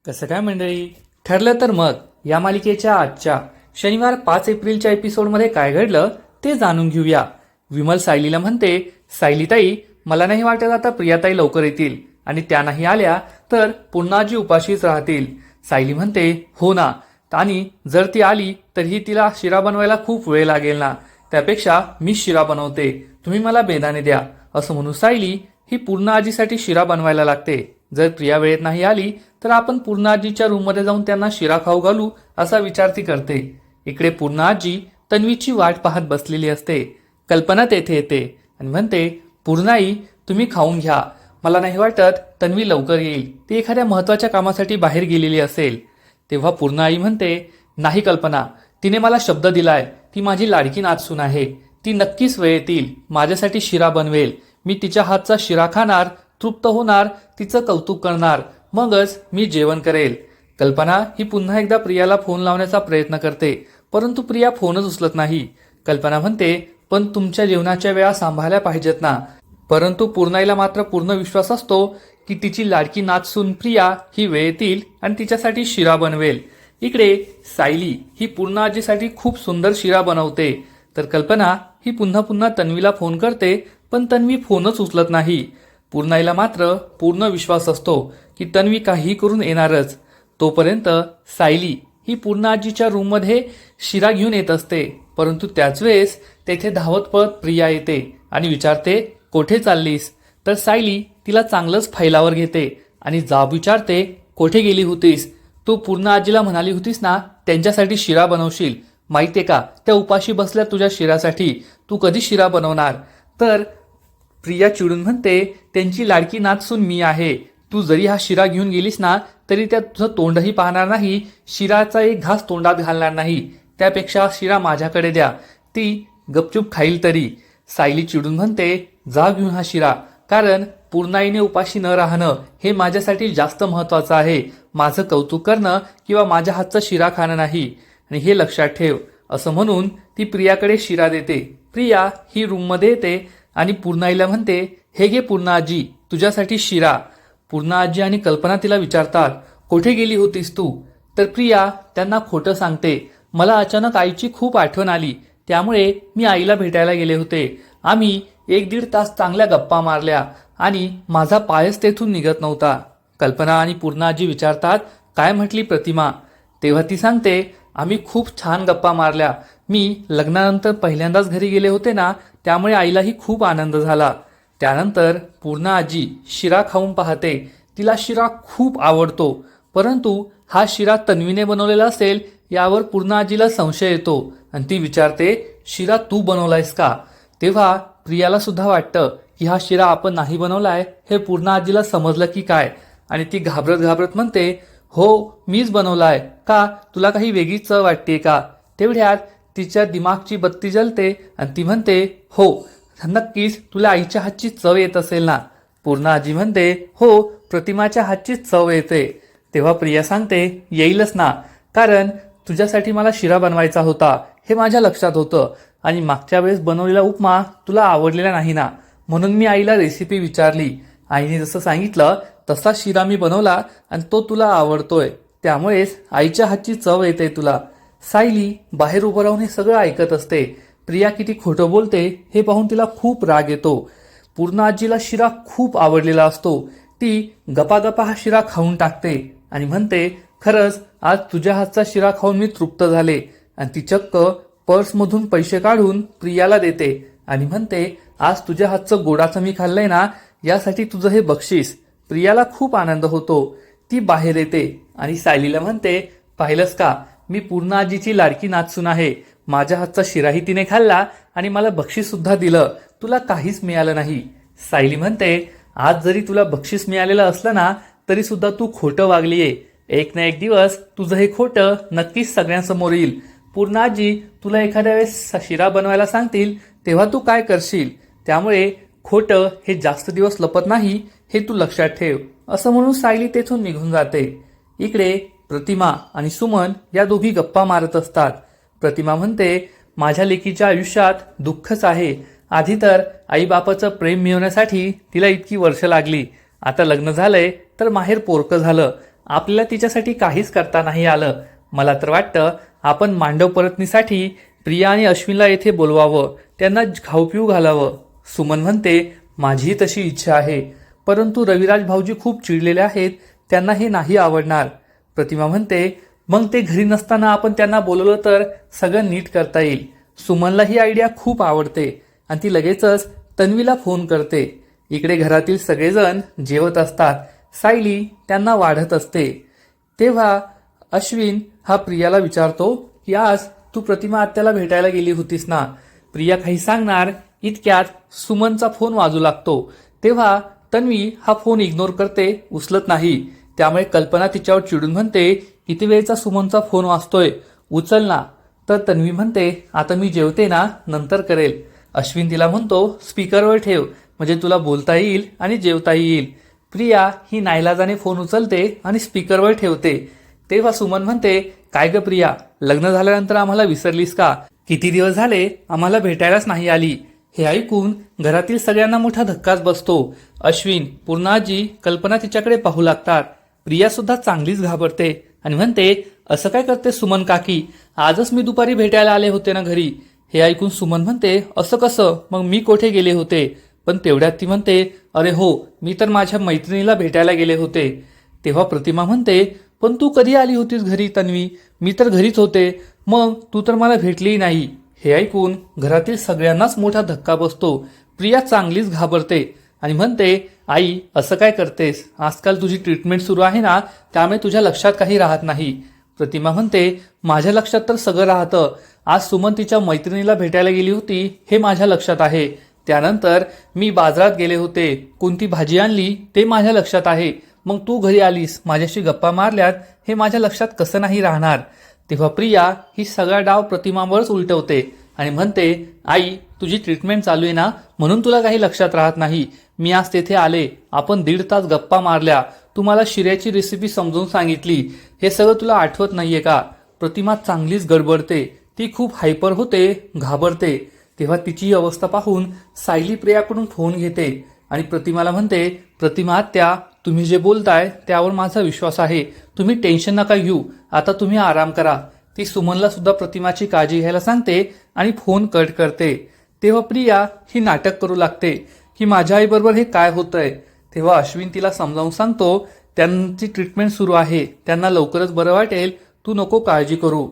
कसं काय मंडळी, ठरलं तर मग या मालिकेच्या आजच्या शनिवार 5 एप्रिलच्या एपिसोडमध्ये काय घडलं ते जाणून घेऊया. विमल सायलीला म्हणते, सायलीताई मला नाही वाटत आता प्रियाताई लवकर येतील आणि त्या नाही आल्या तर पुन्हाजी उपाशीच राहतील. सायली म्हणते, हो ना, आणि जर ती आली तरीही तिला शिरा बनवायला खूप वेळ लागेल ना, त्यापेक्षा मी शिरा बनवते, तुम्ही मला बेदाणे द्या. असं म्हणून सायली ही पूर्ण आजीसाठी शिरा बनवायला लागते. जर प्रिया वेळेत नाही आली तर आपण पूर्ण आजीच्या रूममध्ये जाऊन त्यांना शिरा खाऊ घालू असा विचार ती करते. इकडे पूर्ण आजी तन्वीची वाट पाहत बसलेली असते. कल्पना तेथे येते आणि म्हणते, पूर्णाई तुम्ही खाऊन घ्या, मला नाही वाटत तन्वी लवकर येईल, ती एखाद्या महत्वाच्या कामासाठी बाहेर गेलेली असेल. तेव्हा पूर्णाई म्हणते, नाही कल्पना, तिने मला शब्द दिलाय, ती माझी लाडकी नातसून आहे, ती नक्कीच वेळ येतील, माझ्यासाठी शिरा बनवेल, मी तिच्या हातचा शिरा खाणार, तृप्त होणार, तिचं कौतुक करणार, मगच मी जेवण करेल. कल्पना ही पुन्हा एकदा प्रियाला फोन लावण्याचा प्रयत्न करते, परंतु प्रिया फोनच उचलत नाही. कल्पना म्हणते, पण तुमच्या जेवणाच्या वेळा सांभाळल्या पाहिजेत ना. परंतु पूर्णाईला मात्र पूर्ण विश्वास असतो की तिची लाडकी नातसून प्रिया ही वेळ येतील आणि तिच्यासाठी शिरा बनवेल. इकडे सायली ही पूर्ण आजीसाठी खूप सुंदर शिरा बनवते, तर कल्पना ही पुन्हा पुन्हा तन्वीला फोन करते, पण तन्वी फोनच उचलत नाही. पूर्णाईला मात्र पूर्ण विश्वास असतो की तन्वी काहीही करून येणारच. तोपर्यंत सायली ही पूर्ण आजीच्या रूममध्ये शिरा घेऊन येत असते, परंतु त्याच वेळेस तेथे धावत पळत प्रिया येते आणि विचारते, कोठे चाललीस? तर सायली तिला चांगलंच फैलावर घेते आणि जाब विचारते, कोठे गेली होतीस? तू पूर्ण आजीला म्हणाली होतीस ना त्यांच्यासाठी शिरा बनवशील, माहितीये का त्या उपाशी बसल्या तुझ्या शिरासाठी, तू कधी शिरा बनवणार? तर प्रिया चिडून म्हणते, त्यांची लाडकी नातसून मी आहे, तू जरी हा शिरा घेऊन गेलीस ना तरी त्या तुझं तोंडही पाहणार नाही, शिराचा एक घास तोंडात घालणार नाही, त्यापेक्षा शिरा माझ्याकडे द्या, ती गपचूप खाईल तरी. सायली चिडून म्हणते, जा घेऊन हा शिरा, कारण पूर्णाईने उपाशी न राहणं हे माझ्यासाठी जास्त महत्वाचं आहे, माझं कौतुक करणं किंवा माझ्या हातचा शिरा खाणं नाही, आणि हे लक्षात ठेव. असं म्हणून ती प्रियाकडे शिरा देते. प्रिया ही रूममध्ये येते आणि पूर्णाईला म्हणते, हे घे पूर्ण आजी, तुझ्यासाठी शिरा. पूर्ण आजी आणि कल्पना तिला विचारतात, कोठे गेली होतीस तू? तर प्रिया त्यांना खोटं सांगते, मला अचानक आईची खूप आठवण आली, त्यामुळे मी आईला भेटायला गेले होते, आम्ही 1-1.5 तास चांगल्या गप्पा मारल्या आणि माझा पायच तेथून निघत नव्हता. कल्पना आणि पूर्ण आजी विचारतात, काय म्हटली प्रतिमा? तेव्हा ती सांगते, आम्ही खूप छान गप्पा मारल्या, मी लग्नानंतर पहिल्यांदाच घरी गेले होते ना, त्यामुळे आईलाही खूप आनंद झाला. त्यानंतर पूर्ण आजी शिरा खाऊन पाहते, तिला शिरा खूप आवडतो, परंतु हा शिरा तन्वीने बनवलेला असेल यावर पूर्ण आजीला संशय येतो आणि ती विचारते, शिरा तू बनवलायस का? तेव्हा प्रियाला सुद्धा वाटतं की हा शिरा आपण नाही बनवलाय हे पूर्ण आजीला समजलं की काय, आणि ती घाबरत घाबरत म्हणते, हो मीच बनवलाय, का तुला काही वेगळीच चव वाटते का? तेवढ्यात तिच्या दिमागची बत्ती जलते आणि ती म्हणते, हो नक्कीच तुला आईच्या हातची चव येत असेल ना. पूर्ण आजी म्हणते, हो प्रतिमाच्या हातचीच चव येते. तेव्हा प्रिया सांगते, येईलच ना, कारण तुझ्यासाठी मला शिरा बनवायचा होता हे माझ्या लक्षात होतं, आणि मागच्या वेळेस बनवलेला उपमा तुला आवडलेला नाही ना, म्हणून मी आईला रेसिपी विचारली, आईने जसं सांगितलं तसा शिरा मी बनवला आणि तो तुला आवडतोय, त्यामुळेच आईच्या हातची चव येते तुला. सायली बाहेर उभं राहून हे सगळं ऐकत असते. प्रिया किती खोटं बोलते हे पाहून तिला खूप राग येतो. पूर्ण आजीला शिरा खूप आवडलेला असतो, ती गपागपा हा शिरा खाऊन टाकते आणि म्हणते, खरंच आज तुझ्या हातचा शिरा खाऊन मी तृप्त झाले, आणि ती चक्क पर्समधून पैसे काढून प्रियाला देते आणि म्हणते, आज तुझ्या हातचं गोडाचं मी खाल्लंय ना, यासाठी तुझं हे बक्षीस. प्रियाला खूप आनंद होतो. ती बाहेर येते आणि सायलीला म्हणते, पाहिलंस का, मी पूर्ण आजीची लाडकी नातसून आहे, माझ्या हातचा शिराही तिने खाल्ला आणि मला बक्षीस सुद्धा दिलं, तुला काहीच मिळालं नाही. सायली म्हणते, आज जरी तुला बक्षीस मिळालेलं असलं ना तरी सुद्धा तू खोटं वागलीये, एक ना एक दिवस तुझं हे खोटं नक्कीच सगळ्यांसमोर येईल. पूर्ण आजी तुला एखाद्या वेळेस शिरा बनवायला सांगतील तेव्हा तू काय करशील, त्यामुळे खोटं हे जास्त दिवस लपत नाही हे तू लक्षात ठेव. असं म्हणून सायली तेथून निघून जाते. इकडे प्रतिमा आणि सुमन या दोघी गप्पा मारत असतात. प्रतिमा म्हणते, माझ्या लेकीच्या आयुष्यात दुःखच आहे, आधी तर आईबापाचं प्रेम मिळवण्यासाठी तिला इतकी वर्ष लागली, आता लग्न झालंय तर माहेर पोरकं झालं, आपल्याला तिच्यासाठी काहीच करता नाही आलं. मला तर वाटतं आपण मांडव परतनीसाठी प्रिया आणि अश्विनला येथे बोलवावं, त्यांना खाऊ पिऊ घालावं. सुमन म्हणते, माझीही तशी इच्छा आहे, परंतु रविराज भाऊजी खूप चिडलेले आहेत, त्यांना हे नाही आवडणार. प्रतिमा म्हणते, मग ते घरी नसताना आपण त्यांना बोलवलं तर सगळं नीट करता येईल. सुमनला ही आयडिया खूप आवडते आणि ती लगेचच तन्वीला फोन करते. इकडे घरातील सगळेजण जेवत असतात. सायली त्यांना वाढत असते. तेव्हा अश्विन हा प्रियाला विचारतो की आज तू प्रतिमा आत्याला भेटायला गेली होतीस ना. प्रिया काही सांगणार इतक्यात सुमनचा फोन वाजू लागतो. तेव्हा तन्वी हा फोन इग्नोर करते, उचलत नाही. त्यामुळे कल्पना तिच्यावर चिडून म्हणते, किती वेळचा सुमनचा फोन वाजतोय, उचल ना. तर तन्वी म्हणते, आता मी जेवते ना, नंतर करेल. अश्विन तिला म्हणतो, स्पीकरवर ठेव म्हणजे तुला बोलता येईल आणि जेवता येईल. प्रिया ही नाईलाजाने फोन उचलते आणि स्पीकरवर ठेवते. तेव्हा सुमन म्हणते, काय ग प्रिया, लग्न झाल्यानंतर आम्हाला विसरलीस का? किती दिवस झाले आम्हाला भेटायलाच नाही आली. हे ऐकून घरातील सगळ्यांना मोठा धक्काच बसतो. अश्विन, पूर्णाजी, कल्पना तिच्याकडे पाहू लागतात. प्रिया सुद्धा चांगलीच घाबरते आणि म्हणते, असं काय करते सुमन काकी, आजच मी दुपारी भेटायला आले होते ना घरी. हे ऐकून सुमन म्हणते, असं कसं, मग मी कोठे गेले होते? पण तेवढ्यात ती म्हणते, अरे हो, मी तर माझ्या मैत्रिणीला भेटायला गेले होते. तेव्हा प्रतिमा म्हणते, पण तू कधी आली होतीस घरी तन्वी? मी तर घरीच होते, मग तू तर मला भेटलीही नाही. हे ऐकून घरातील सगळ्यांनाच मोठा धक्का बसतो. प्रिया चांगलीच घाबरते आणि म्हणते, आई असं काय करतेस, आजकाल तुझी ट्रीटमेंट सुरू आहे ना, त्यामुळे तुझ्या लक्षात काही राहत नाही. प्रतिमा म्हणते, माझ्या लक्षात तर सगळं राहतं. आज सुमन तिच्या मैत्रिणीला भेटायला गेली होती हे माझ्या लक्षात आहे. त्यानंतर मी बाजारात गेले होते, कोणती भाजी आणली ते माझ्या लक्षात आहे. मग तू घरी आलीस, माझ्याशी गप्पा मारल्यात हे माझ्या लक्षात कसं नाही राहणार? तेव्हा प्रिया ही सगळा डाव प्रतिमावरच उलटवते आणि म्हणते, आई तुझी ट्रीटमेंट चालू आहे ना, म्हणून तुला काही लक्षात राहत नाही. मी आज तेथे आले, आपण 1.5 तास गप्पा मारल्या, तुम्हाला शिऱ्याची रेसिपी समजून सांगितली, हे सगळं तुला आठवत नाहीये का? प्रतिमा चांगलीच गडबडते, ती खूप हायपर होते, घाबरते. तेव्हा तिची अवस्था पाहून सायली प्रियाकडून फोन घेते आणि प्रतिमाला म्हणते, प्रतिमा आत्या, तुम्ही जे बोलताय त्यावर माझा विश्वास आहे, तुम्ही टेन्शन नका घेऊ, आता तुम्ही आराम करा. ती सुमनला सुद्धा प्रतिमाची काळजी घ्यायला सांगते आणि फोन कट करते. तेव्हा प्रिया ही नाटक करू लागते की माझ्या आईबरोबर हे काय होतंय. तेव्हा अश्विन तिला समजावून सांगतो, त्यांची ट्रीटमेंट सुरू आहे, त्यांना लवकरच बरं वाटेल, तू नको काळजी करू.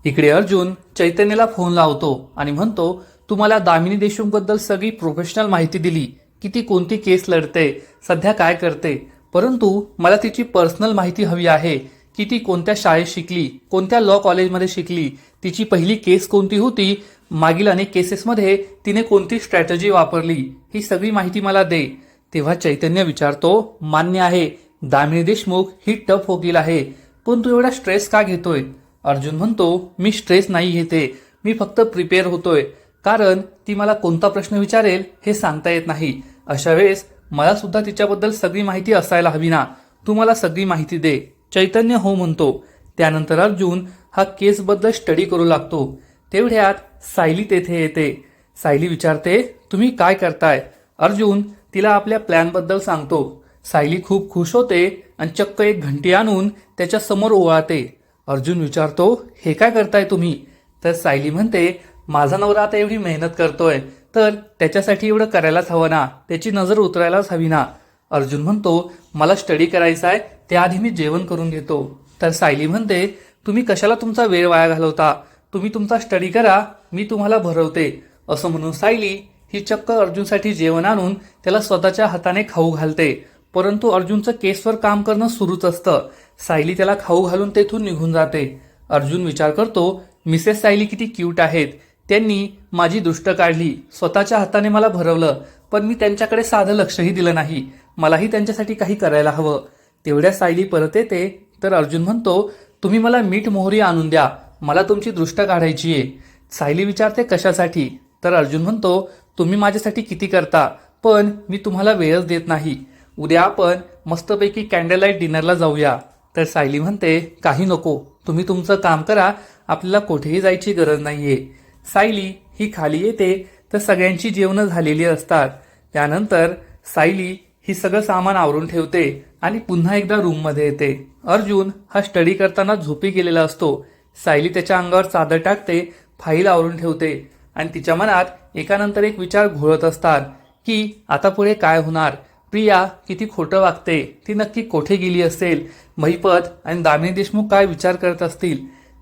इकडे अर्जुन चैतन्यला फोन लावतो आणि म्हणतो, तुम्हाला दामिनी देशमुखबद्दल सगळी प्रोफेशनल माहिती दिली की ती कोणती केस लढते, सध्या काय करते, परंतु मला तिची पर्सनल माहिती हवी आहे की ती कोणत्या शाळेत शिकली, कोणत्या लॉ कॉलेजमध्ये शिकली, तिची पहिली केस कोणती होती, मागील अनेक केसेसमध्ये तिने कोणती स्ट्रॅटेजी वापरली, ही सगळी माहिती मला दे. तेव्हा चैतन्य विचारतो, मान्य आहे दामिनी देशमुख ही टफ वकील आहे, पण तू एवढा स्ट्रेस का घेतोय? अर्जुन म्हणतो, मी स्ट्रेस नाही घेते, मी फक्त प्रिपेअर होतोय, कारण ती मला कोणता प्रश्न विचारेल हे सांगता येत नाही. अशा वेळेस मला सुद्धा तिच्याबद्दल सगळी माहिती असायला हवी ना, तू मला सगळी माहिती दे. चैतन्य हो म्हणतो. त्यानंतर अर्जुन हा केसबद्दल स्टडी करू लागतो. तेवढ्यात सायली तेथे येते. सायली विचारते, तुम्ही काय करताय? अर्जुन तिला आपल्या प्लॅनबद्दल सांगतो. सायली खूप खुश होते आणि चक्क एक घंटी आणून त्याच्या समोर ओवाळते. अर्जुन विचारतो, हे काय करताय तुम्ही? तर सायली म्हणते, माझा नवरा आता एवढी मेहनत करतोय तर त्याच्यासाठी एवढं करायलाच हवं ना, त्याची नजर उतरायलाच हवी ना. अर्जुन म्हणतो, मला स्टडी करायचा आहे, त्याआधी मी जेवण करून घेतो. तर सायली म्हणते, तुम्ही कशाला तुमचा वेळ वाया घालवता, तुम्ही तुमचा स्टडी करा, मी तुम्हाला भरवते. असं म्हणून सायली ही चक्क अर्जुनसाठी जेवण आणून त्याला स्वतःच्या हाताने खाऊ घालते. परंतु अर्जुनचं केसवर काम करणं सुरूच असतं. सायली त्याला खाऊ घालून तेथून निघून जाते. अर्जुन विचार करतो, मिसेस सायली किती क्यूट आहेत, त्यांनी माझी दृष्ट काढली, स्वतःच्या हाताने मला भरवलं, पण मी त्यांच्याकडे साधं लक्षही दिलं नाही, मलाही त्यांच्यासाठी काही करायला हवं. तेवढ्या सायली परत येते. तर अर्जुन म्हणतो, तुम्ही मला मीठ मोहरी आणून द्या, मला तुमची दृष्ट काढायची आहे. सायली विचारते, कशासाठी? तर अर्जुन म्हणतो, तुम्ही माझ्यासाठी किती करता, पण मी तुम्हाला वेळच देत नाही. उद्या आपण मस्तपैकी कॅन्डल लाईट डिनरला जाऊया. तर सायली म्हणते, काही नको, तुम्ही तुमचं काम करा, आपल्याला कुठेही जायची गरज नाहीये. सायली ही खाली येते तर सगळ्यांची जेवणं झालेली असतात. त्यानंतर सायली ही सगळं सामान आवरून ठेवते आणि पुन्हा एकदा रूममध्ये येते. अर्जुन हा स्टडी करताना झोपी गेलेला असतो. सायली त्याच्या अंगावर चादर टाकते, फाईल आवरून ठेवते आणि तिच्या मनात एकानंतर एक विचार घोळत असतात की आता पुढे काय होणार. प्रिया किती खोटं वागते, ती नक्की कोठे गेली असेल, महिपत आणि दामिनी देशमुख काय विचार करत असतील.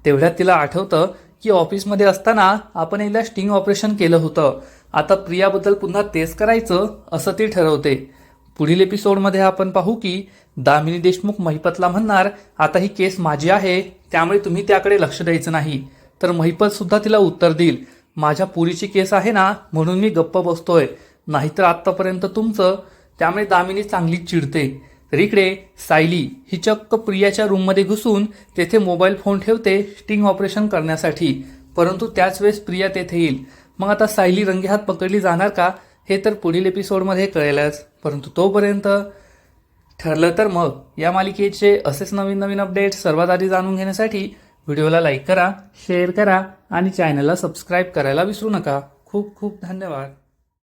तेवढ्यात तिला आठवतं की ऑफिसमध्ये असताना आपण एकदा स्टिंग ऑपरेशन केलं होतं. आता प्रियाबद्दल पुन्हा तेच करायचं असं ती ठरवते. पुढील एपिसोडमध्ये आपण पाहू की दामिनी देशमुख महिपतला म्हणणार आता ही केस माझी आहे, त्यामुळे तुम्ही त्याकडे लक्ष द्यायचं नाही. तर महिपत सुद्धा तिला उत्तर देईल, माझ्या पुरीची केस आहे ना म्हणून मी गप्प बसतोय, नाहीतर आत्तापर्यंत तुमचं. त्यामुळे दामिनी चांगलीच चिडते. तर इकडे सायली ही चक्क प्रियाच्या रूममध्ये घुसून तेथे मोबाईल फोन ठेवते स्टिंग ऑपरेशन करण्यासाठी. परंतु त्याच वेळेस प्रिया तेथे येईल. मग आता सायली रंगेहात पकडली जाणार का, हे तर पुढील एपिसोडमध्ये कळेलच. परंतु तोपर्यंत ठरलं तर मग या मालिकेचे असेच नवीन नवीन अपडेट सर्वात आधी जाणून घेण्यासाठी व्हिडिओला लाईक करा, शेअर करा आणि चॅनलला सबस्क्राईब करायला विसरू नका. खूप खूप धन्यवाद.